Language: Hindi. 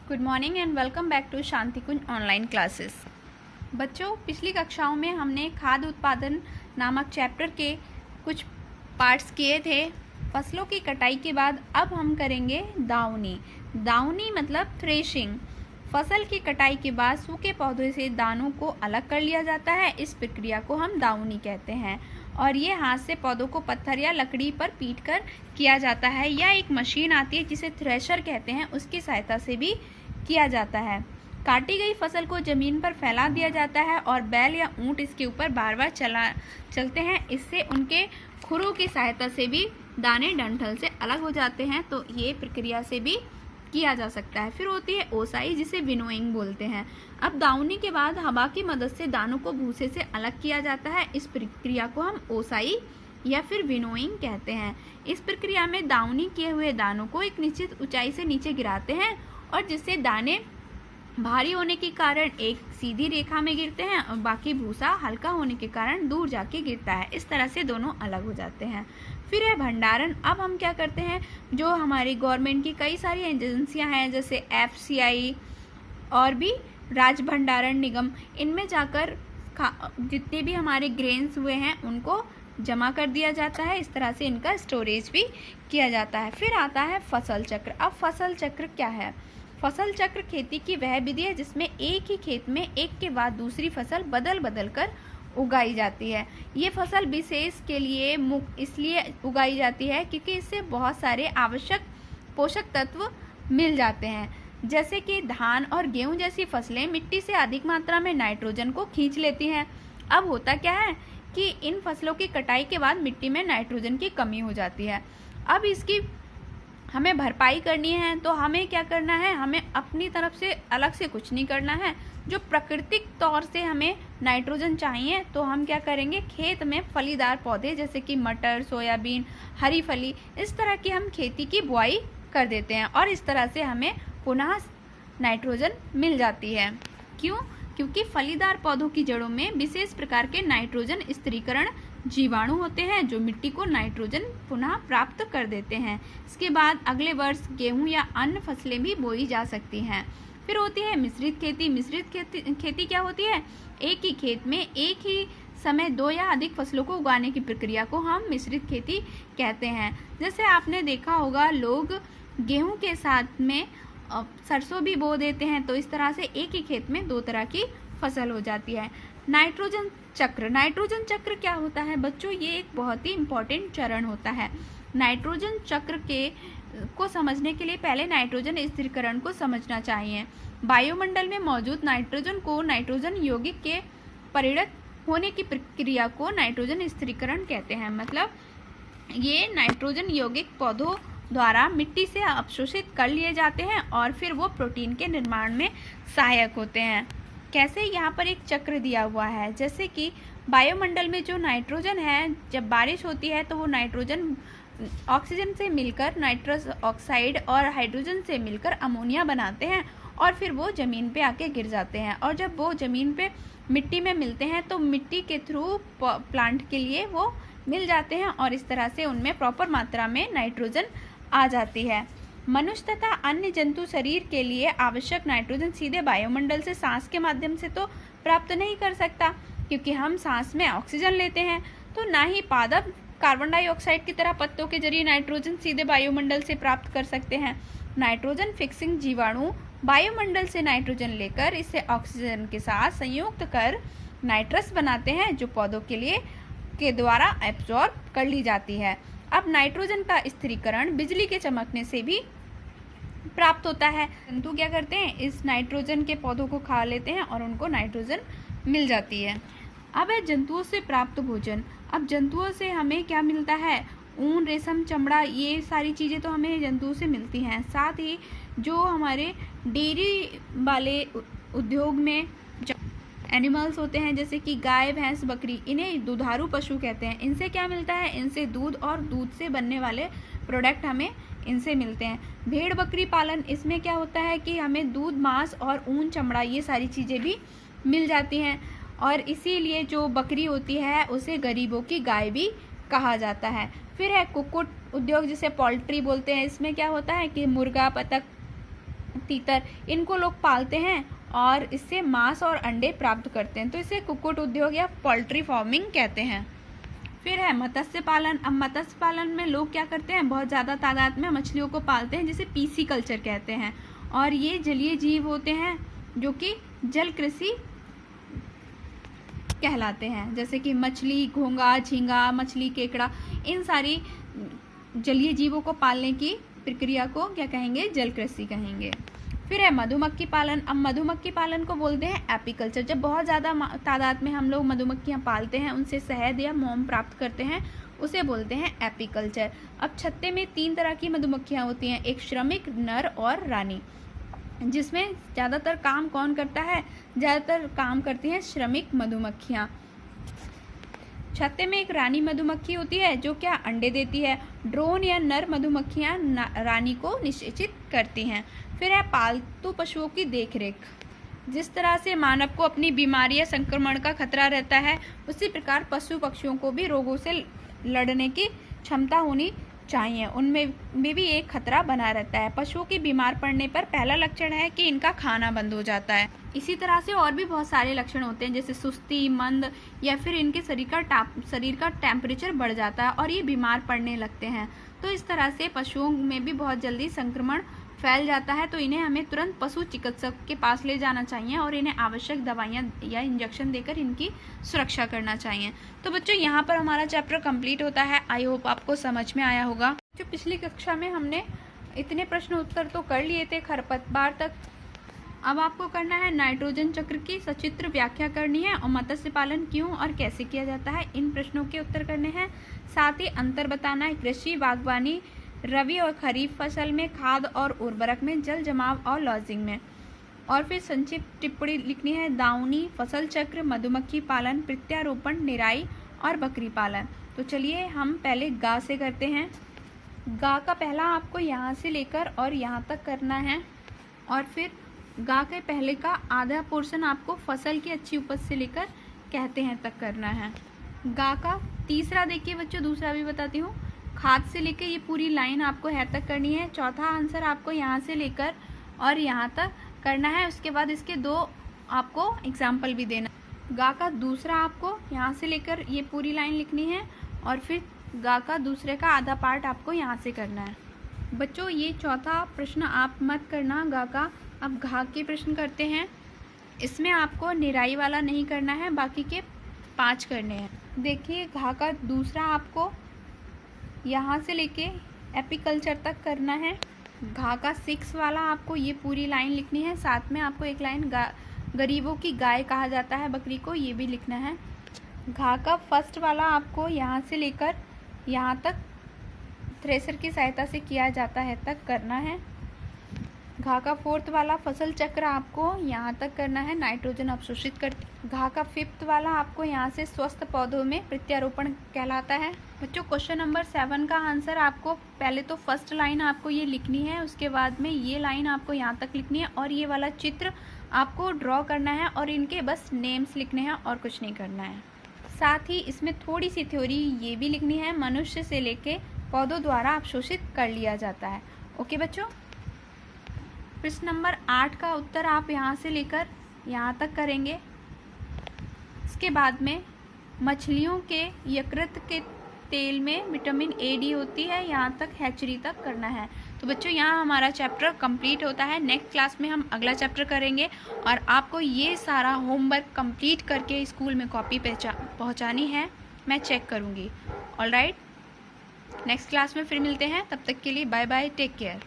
Good morning and welcome back to Shanti Kunj online classes. बच्चों, पिछली कक्षाओं में हमने खाद्य उत्पादन नामक चैप्टर के कुछ पार्ट्स किए थे। फसलों की कटाई के बाद अब हम करेंगे दावनी। दावनी मतलब थ्रेशिंग। फसल की कटाई के बाद सूखे पौधे से दानों को अलग कर लिया जाता है। इस प्रक्रिया को हम दावनी कहते हैं और ये हाथ से पौधों को पत्थर या लकड़ी पर पीट कर किया जाता है या एक मशीन आती है जिसे थ्रेशर कहते हैं, उसकी सहायता से भी किया जाता है। काटी गई फसल को जमीन पर फैला दिया जाता है और बैल या ऊंट इसके ऊपर बार बार चलते हैं। इससे उनके खुरों की सहायता से भी दाने डंठल से अलग हो जाते हैं, तो ये प्रक्रिया से भी किया जा सकता है। फिर होती है ओसाई, जिसे विनोइंग बोलते हैं। अब दावनी के बाद हवा की मदद से दानों को भूसे से अलग किया जाता है। इस प्रक्रिया को हम ओसाई या फिर विनोइंग कहते हैं। इस प्रक्रिया में दावनी किए हुए दानों को एक निश्चित ऊंचाई से नीचे गिराते हैं और जिससे दाने भारी होने के कारण एक सीधी रेखा में गिरते हैं और बाकी भूसा हल्का होने के कारण दूर जाके गिरता है। इस तरह से दोनों अलग हो जाते हैं। फिर है भंडारण। अब हम क्या करते हैं, जो हमारी गवर्नमेंट की कई सारी एजेंसियां हैं जैसे FCI और भी राज्य भंडारण निगम, इनमें जाकर जितने भी हमारे ग्रेन्स हुए हैं उनको जमा कर दिया जाता है। इस तरह से इनका स्टोरेज भी किया जाता है। फिर आता है फसल चक्र। अब फसल चक्र क्या है? फसल चक्र खेती की वह विधि है जिसमें एक ही खेत में एक के बाद दूसरी फसल बदल बदल कर उगाई जाती है। ये फसल विशेष के लिए इसलिए उगाई जाती है क्योंकि इससे बहुत सारे आवश्यक पोषक तत्व मिल जाते हैं। जैसे कि धान और गेहूं जैसी फसलें मिट्टी से अधिक मात्रा में नाइट्रोजन को खींच लेती हैं। अब होता क्या है कि इन फसलों की कटाई के बाद मिट्टी में नाइट्रोजन की कमी हो जाती है। अब इसकी हमें भरपाई करनी है तो हमें क्या करना है, हमें अपनी तरफ से अलग से कुछ नहीं करना है। जो प्राकृतिक तौर से हमें नाइट्रोजन चाहिए तो हम क्या करेंगे, खेत में फलीदार पौधे जैसे कि मटर, सोयाबीन, हरी फली, इस तरह की हम खेती की बुआई कर देते हैं और इस तरह से हमें पुनः नाइट्रोजन मिल जाती है। क्यों? क्योंकि फलीदार पौधों की जड़ों में विशेष प्रकार के नाइट्रोजन स्थिरीकरण जीवाणु होते हैं जो मिट्टी को नाइट्रोजन पुनः प्राप्त कर देते हैं। इसके बाद अगले वर्ष गेहूं या अन्य फसलें भी बोई जा सकती हैं। फिर होती है मिश्रित खेती। मिश्रित खेती क्या होती है? एक ही खेत में एक ही समय दो या अधिक फसलों को उगाने की प्रक्रिया को हम मिश्रित खेती कहते हैं। जैसे आपने देखा होगा, लोग गेहूं के साथ में सरसों भी बो देते हैं, तो इस तरह से एक ही खेत में दो तरह की फसल हो जाती है। नाइट्रोजन चक्र। नाइट्रोजन चक्र क्या होता है बच्चों? ये एक बहुत ही इम्पोर्टेंट चरण होता है। नाइट्रोजन चक्र को समझने के लिए पहले नाइट्रोजन स्थिरीकरण को समझना चाहिए। वायुमंडल में मौजूद नाइट्रोजन को नाइट्रोजन यौगिक के परिणत होने की प्रक्रिया को नाइट्रोजन स्थिरीकरण कहते हैं। मतलब ये नाइट्रोजन यौगिक पौधों द्वारा मिट्टी से अवशोषित कर लिए जाते हैं और फिर वो प्रोटीन के निर्माण में सहायक होते हैं। कैसे? यहाँ पर एक चक्र दिया हुआ है। जैसे कि वायुमंडल में जो नाइट्रोजन है, जब बारिश होती है तो वो नाइट्रोजन ऑक्सीजन से मिलकर नाइट्रस ऑक्साइड और हाइड्रोजन से मिलकर अमोनिया बनाते हैं और फिर वो ज़मीन पे आके गिर जाते हैं और जब वो ज़मीन पे मिट्टी में मिलते हैं तो मिट्टी के थ्रू प्लांट के लिए वो मिल जाते हैं और इस तरह से उनमें प्रॉपर मात्रा में नाइट्रोजन आ जाती है। मनुष्य तथा अन्य जंतु शरीर के लिए आवश्यक नाइट्रोजन सीधे वायुमंडल से सांस के माध्यम से तो प्राप्त नहीं कर सकता क्योंकि हम सांस में ऑक्सीजन लेते हैं, तो ना ही पादप कार्बन डाइऑक्साइड की तरह पत्तों के जरिए नाइट्रोजन सीधे वायुमंडल से प्राप्त कर सकते हैं। नाइट्रोजन फिक्सिंग जीवाणु वायुमंडल से नाइट्रोजन लेकर इसे ऑक्सीजन के साथ संयुक्त कर नाइट्रस बनाते हैं जो पौधों के द्वारा एब्जॉर्ब कर ली जाती है। अब नाइट्रोजन का स्थिरीकरण बिजली के चमकने से भी प्राप्त होता है। जंतु क्या करते हैं, इस नाइट्रोजन के पौधों को खा लेते हैं और उनको नाइट्रोजन मिल जाती है। अब है जंतुओं से प्राप्त भोजन। अब जंतुओं से हमें क्या मिलता है? ऊन, रेशम, चमड़ा, ये सारी चीज़ें तो हमें जंतुओं से मिलती हैं। साथ ही जो हमारे डेयरी वाले उद्योग में एनिमल्स होते हैं जैसे कि गाय, भैंस, बकरी, इन्हें दुधारू पशु कहते हैं। इनसे क्या मिलता है? इनसे दूध और दूध से बनने वाले प्रोडक्ट हमें इनसे मिलते हैं। भेड़ बकरी पालन, इसमें क्या होता है कि हमें दूध, मांस और ऊन, चमड़ा, ये सारी चीज़ें भी मिल जाती हैं और इसीलिए जो बकरी होती है उसे गरीबों की गाय भी कहा जाता है। फिर है कुक्कुट उद्योग जिसे पोल्ट्री बोलते हैं। इसमें क्या होता है कि मुर्गा, बतख तीतर, इनको लोग पालते हैं और इससे मांस और अंडे प्राप्त करते हैं, तो इसे कुक्कुट उद्योग या पोल्ट्री फार्मिंग कहते हैं। फिर है मत्स्य पालन। अब मत्स्य पालन में लोग क्या करते हैं, बहुत ज़्यादा तादाद में मछलियों को पालते हैं, जिसे पीसी कल्चर कहते हैं, और ये जलीय जीव होते हैं जो कि जल कृषि कहलाते हैं, जैसे कि मछली, घोंगा, झींगा, मछली, केकड़ा, इन सारी जलीय जीवों को पालने की प्रक्रिया को क्या कहेंगे, जल कृषि कहेंगे। फिर है मधुमक्खी पालन। अब मधुमक्खी पालन को बोलते हैं एपीकल्चर। जब बहुत ज़्यादा तादाद में हम लोग मधुमक्खियाँ पालते हैं, उनसे शहद या मोम प्राप्त करते हैं, उसे बोलते हैं एपीकल्चर। अब छत्ते में 3 तरह की मधुमक्खियाँ होती हैं, एक श्रमिक, नर और रानी। जिसमें ज़्यादातर काम कौन करता है, ज़्यादातर काम करती हैं श्रमिक मधुमक्खियाँ। छत्ते में एक रानी मधुमक्खी होती है जो क्या अंडे देती है। ड्रोन या नर मधुमक्खियाँ रानी को निषेचित करती हैं। फिर है पालतू पशुओं की देखरेख। जिस तरह से मानव को अपनी बीमारी या संक्रमण का खतरा रहता है, उसी प्रकार पशु पक्षियों को भी रोगों से लड़ने की क्षमता होनी चाहिए, उनमें भी एक खतरा बना रहता है। पशुओं के बीमार पड़ने पर पहला लक्षण है कि इनका खाना बंद हो जाता है। इसी तरह से और भी बहुत सारे लक्षण होते हैं, जैसे सुस्ती, मंद, या फिर इनके शरीर का टेम्परेचर बढ़ जाता है और ये बीमार पड़ने लगते हैं। तो इस तरह से पशुओं में भी बहुत जल्दी संक्रमण फैल जाता है, तो इन्हें हमें तुरंत पशु चिकित्सक के पास ले जाना चाहिए और इन्हें आवश्यक दवाइयाँ या इंजेक्शन देकर इनकी सुरक्षा करना चाहिए। तो बच्चों, यहाँ पर हमारा चैप्टर कंप्लीट होता है। आई होप आपको समझ में आया होगा। जो पिछली कक्षा में हमने इतने प्रश्न उत्तर तो कर लिए थे खरपतवार तक, अब आपको करना है नाइट्रोजन चक्र की सचित्र व्याख्या करनी है और मत्स्य पालन क्यों और कैसे किया जाता है, इन प्रश्नों के उत्तर करने हैं। साथ ही अंतर बताना है कृषि, बागवानी, रबी और खरीफ फसल में, खाद और उर्वरक में, जल जमाव और लॉजिंग में। और फिर संक्षिप्त टिप्पणी लिखनी है दाउनी, फसल चक्र, मधुमक्खी पालन, प्रत्यारोपण, निराई और बकरी पालन। तो चलिए हम पहले गा से करते हैं। गा का पहला आपको यहाँ से लेकर और यहाँ तक करना है, और फिर गा के पहले का आधा पोर्शन आपको फसल की अच्छी उपज से लेकर कहते हैं तक करना है। गा का तीसरा देखिए बच्चों, दूसरा भी बताती हूँ, खाद से लेकर ये पूरी लाइन आपको है तक करनी है। चौथा आंसर आपको यहाँ से लेकर और यहाँ तक करना है। उसके बाद इसके 2 आपको एग्जाम्पल भी देना। गा का दूसरा आपको यहाँ से लेकर ये पूरी लाइन लिखनी है, और फिर गा का दूसरे का आधा पार्ट आपको यहाँ से करना है। बच्चों, ये चौथा प्रश्न आप मत करना गा का। अब घा के प्रश्न करते हैं। इसमें आपको निराई वाला नहीं करना है, बाकी के 5 करने हैं। देखिए, घा का दूसरा आपको यहाँ से लेके एपीकल्चर तक करना है। घा का 6 वाला आपको ये पूरी लाइन लिखनी है, साथ में आपको एक लाइन गरीबों की गाय कहा जाता है बकरी को, ये भी लिखना है। घा का फर्स्ट वाला आपको यहाँ से लेकर यहाँ तक थ्रेसर की सहायता से किया जाता है तक करना है। घा का 4th वाला फसल चक्र आपको यहाँ तक करना है, नाइट्रोजन अवशोषित करते। घा का 5th वाला आपको यहाँ से स्वस्थ पौधों में प्रत्यारोपण कहलाता है। बच्चों, क्वेश्चन नंबर 7 का आंसर आपको पहले तो फर्स्ट लाइन आपको ये लिखनी है, उसके बाद में ये लाइन आपको यहाँ तक लिखनी है, और ये वाला चित्र आपको ड्रॉ करना है और इनके बस नेम्स लिखने हैं और कुछ नहीं करना है। साथ ही इसमें थोड़ी सी थ्योरी ये भी लिखनी है, मनुष्य से लेके पौधों द्वारा अवशोषित कर लिया जाता है। ओके बच्चों, प्रश्न नंबर 8 का उत्तर आप यहाँ से लेकर यहाँ तक करेंगे। इसके बाद में मछलियों के यकृत के तेल में विटामिन A, D होती है, यहाँ तक हैचरी तक करना है। तो बच्चों, यहाँ हमारा चैप्टर कंप्लीट होता है। नेक्स्ट क्लास में हम अगला चैप्टर करेंगे और आपको ये सारा होमवर्क कंप्लीट करके स्कूल में कॉपी पहुँचानी है, मैं चेक करूँगी। ऑलराइट, नेक्स्ट क्लास में फिर मिलते हैं, तब तक के लिए बाय बाय, टेक केयर।